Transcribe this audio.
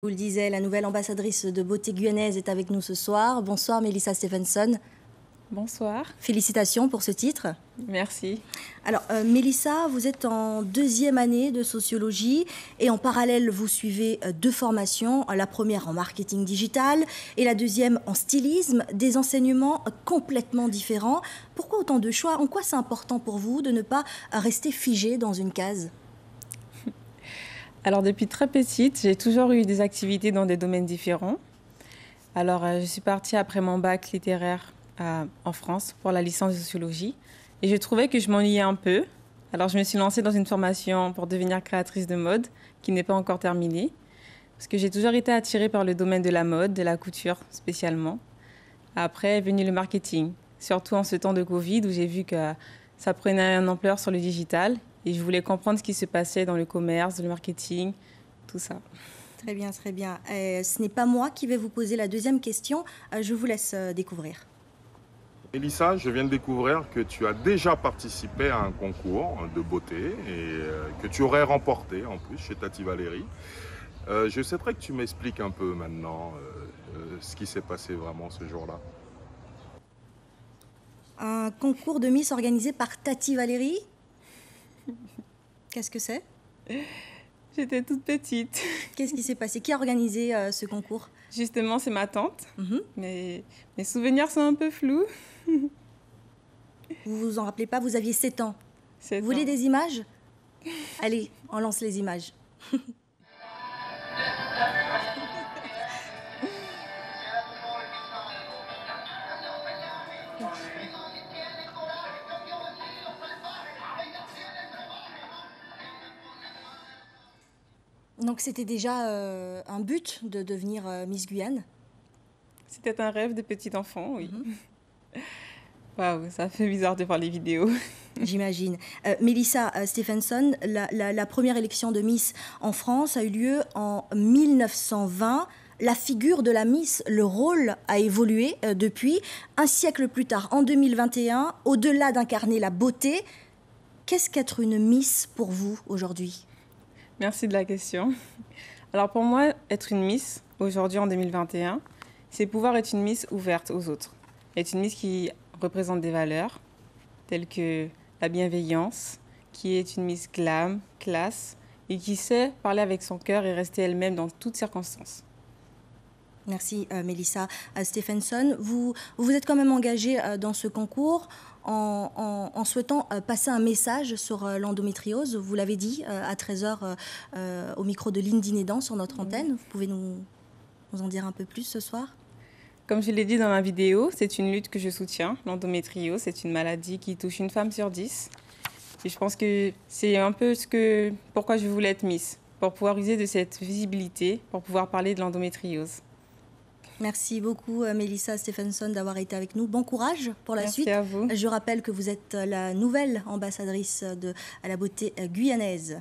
Je vous le disais, la nouvelle ambassadrice de beauté guyanaise est avec nous ce soir. Bonsoir Melissa Stephenson. Bonsoir. Félicitations pour ce titre. Merci. Alors Melissa, vous êtes en deuxième année de sociologie et en parallèle vous suivez deux formations, la première en marketing digital et la deuxième en stylisme, des enseignements complètement différents. Pourquoi autant de choix? En quoi c'est important pour vous de ne pas rester figé dans une case? Alors depuis très petite, j'ai toujours eu des activités dans des domaines différents. Alors je suis partie après mon bac littéraire en France pour la licence de sociologie et je trouvais que je m'ennuyais un peu. Alors je me suis lancée dans une formation pour devenir créatrice de mode qui n'est pas encore terminée parce que j'ai toujours été attirée par le domaine de la mode, de la couture spécialement. Après est venu le marketing, surtout en ce temps de Covid où j'ai vu que ça prenait une ampleur sur le digital. Et je voulais comprendre ce qui se passait dans le commerce, le marketing, tout ça. Très bien, très bien. Ce n'est pas moi qui vais vous poser la deuxième question. Je vous laisse découvrir. Melissa, je viens de découvrir que tu as déjà participé à un concours de beauté et que tu aurais remporté en plus chez Tati Valérie. Je souhaiterais que tu m'expliques un peu maintenant ce qui s'est passé vraiment ce jour-là. Un concours de Miss organisé par Tati Valérie? Qu'est-ce que c'est? J'étais toute petite. Qu'est-ce qui s'est passé? Qui a organisé ce concours? Justement, c'est ma tante. Mais mes souvenirs sont un peu flous. Vous vous en rappelez pas? Vous aviez 7 ans. 7 Vous voulez ans. des images? Allez, on lance les images. Donc c'était déjà un but de devenir Miss Guyane? C'était un rêve de petit enfant, oui. Waouh, ça fait bizarre de voir les vidéos. J'imagine. Melissa Stephenson, la première élection de Miss en France a eu lieu en 1920. La figure de la Miss, le rôle a évolué depuis. Un siècle plus tard, en 2021, au-delà d'incarner la beauté, qu'est-ce qu'être une Miss pour vous aujourd'hui? Merci de la question. Alors pour moi, être une Miss, aujourd'hui en 2021, c'est pouvoir être une Miss ouverte aux autres. Être une Miss qui représente des valeurs telles que la bienveillance, qui est une Miss glam, classe, et qui sait parler avec son cœur et rester elle-même dans toutes circonstances. Merci Melissa Stephenson. Vous êtes quand même engagée dans ce concours en souhaitant passer un message sur l'endométriose. Vous l'avez dit à 13h au micro de Lindy Nédan sur notre antenne. Vous pouvez nous en dire un peu plus ce soir? Comme je l'ai dit dans ma vidéo, c'est une lutte que je soutiens. L'endométriose, c'est une maladie qui touche une femme sur 10. Et je pense que c'est un peu pourquoi je voulais être Miss, pour pouvoir user de cette visibilité, pour pouvoir parler de l'endométriose. Merci beaucoup Melissa Stephenson d'avoir été avec nous. Bon courage pour la suite. Merci à vous. Je rappelle que vous êtes la nouvelle ambassadrice à la beauté guyanaise.